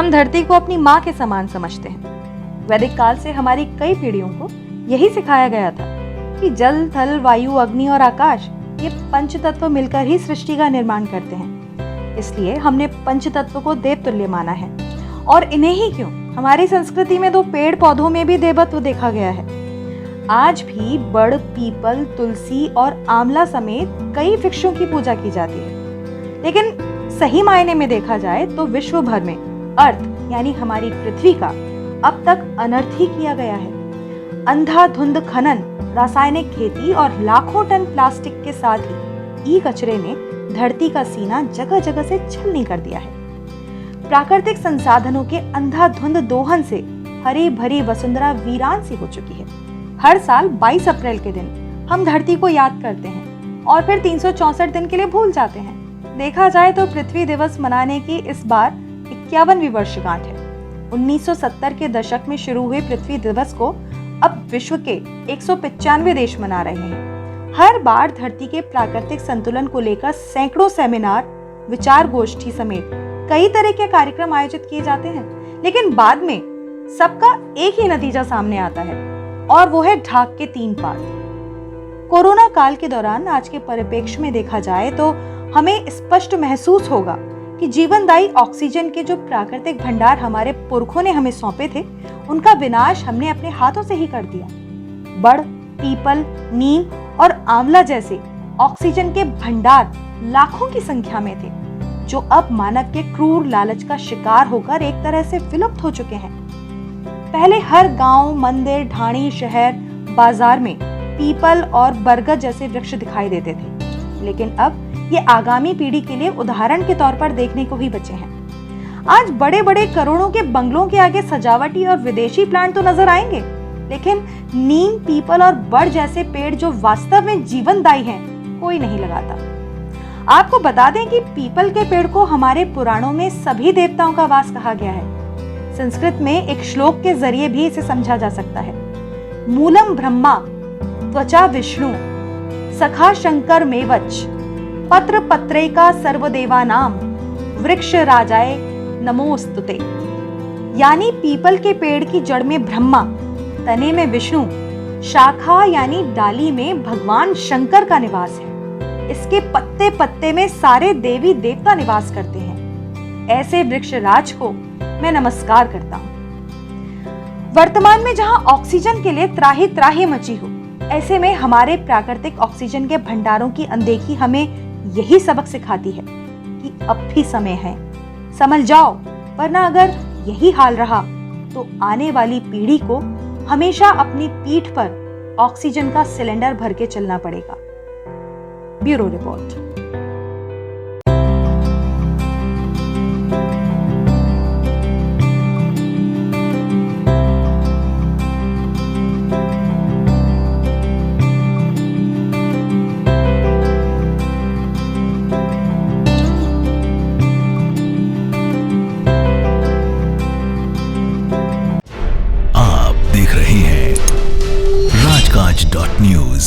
हम धरती को अपनी माँ के समान समझते हैं। वैदिक काल से हमारी कई पीढ़ियों को यही सिखाया गया था कि जल, थल, वायु, अग्नि और आकाश ये पंच तत्व मिलकर ही सृष्टि का निर्माण करते हैं। इसलिए हमने पंच तत्व को देवतुल्य माना है। और इन्हें ही क्यों, हमारी संस्कृति में तो पेड़ पौधों में भी देवत्व देखा गया है। आज भी बड़, पीपल, तुलसी और आंवला समेत कई वृक्षों की पूजा की जाती है। लेकिन सही मायने में देखा जाए तो विश्व भर में अर्थ यानी हमारी पृथ्वी का अब तक अनर्थ ही किया गया है। अंधाधुंध खनन, रासायनिक खेती और लाखों टन प्लास्टिक के साथ ही ई कचरे ने धरती का सीना जगह जगह से छलनी कर दिया है। प्राकृतिक संसाधनों के अंधाधुंध दोहन से हरी भरी वसुंधरा वीरान सी हो चुकी है। हर साल 22 अप्रैल के दिन हम धरती को याद करते हैं और फिर 364 दिन के लिए भूल जाते हैं। देखा जाए तो पृथ्वी दिवस मनाने की इस बार 51वीं वर्षगांठ है। 1970 के दशक में शुरू हुए पृथ्वी दिवस को अब विश्व के 195 देश मना रहे हैं। हर बार धरती के प्राकृतिक संतुलन को लेकर सैकड़ों सेमिनार, विचार गोष्ठी समेत कई तरह के कार्यक्रम आयोजित किए जाते हैं, लेकिन बाद में सबका एक ही नतीजा सामने आता है और वो है ढाक के 3 पात। कोरोना काल के दौरान आज के परिप्रेक्ष्य में देखा जाए तो हमें स्पष्ट महसूस होगा कि जीवनदायी ऑक्सीजन के जो प्राकृतिक भंडार हमारे पुरखों ने हमें सौंपे थे, उनका विनाश हमने अपने हाथों से ही कर दिया। बड़, पीपल, नीम और आंवला जैसे ऑक्सीजन के भंडार लाखों की संख्या में थे, जो अब मानव के क्रूर लालच का शिकार होकर एक तरह से विलुप्त हो चुके हैं। पहले हर गांव, मंदिर, ढाणी, शहर, बाजार में पीपल और बरगद जैसे वृक्ष दिखाई देते थे, लेकिन अब ये आगामी पीढ़ी के लिए उदाहरण के तौर पर देखने को ही बचे हैं। आज बड़े बड़े करोड़ों के बंगलों के आगे सजावटी और विदेशी प्लांट तो नजर आएंगे, लेकिन नीम, पीपल और बड़ जैसे पेड़ जो वास्तव में जीवनदायी हैं, कोई नहीं लगाता। आपको बता दें कि पीपल के पेड़ को हमारे पुराणों में सभी देवताओं का वास कहा गया है। संस्कृत में एक श्लोक के जरिए भी इसे समझा जा सकता है। मूलम ब्रह्मा, त्वचा विष्णु, सखा शंकर मेवच, पत्र पत्रेका सर्वदेवानाम, वृक्ष राजाए नमोस्तुते। यानी पीपल के पेड़ की जड़ में ब्रह्मा, तने में विष्णु, शाखा यानी डाली में भगवान शंकर का निवास है। इसके पत्ते पत्ते में सारे देवी देवता निवास करते हैं। ऐसे वृक्ष राज को मैं नमस्कार करता हूँ। वर्तमान में जहाँ ऑक्सीजन के लिए त्राही त्राही मची हो, ऐसे में हमारे प्राकृतिक ऑक्सीजन के भंडारों की अनदेखी हमें यही सबक सिखाती है कि अब भी समय है, संभल जाओ, वरना अगर यही हाल रहा तो आने वाली पीढ़ी को हमेशा अपनी पीठ पर ऑक्सीजन का सिलेंडर भर के चलना पड़ेगा। Bureau report. राजकाज.न्यूज,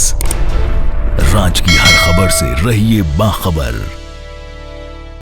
राज की हर खबर से रहिए बाखबर।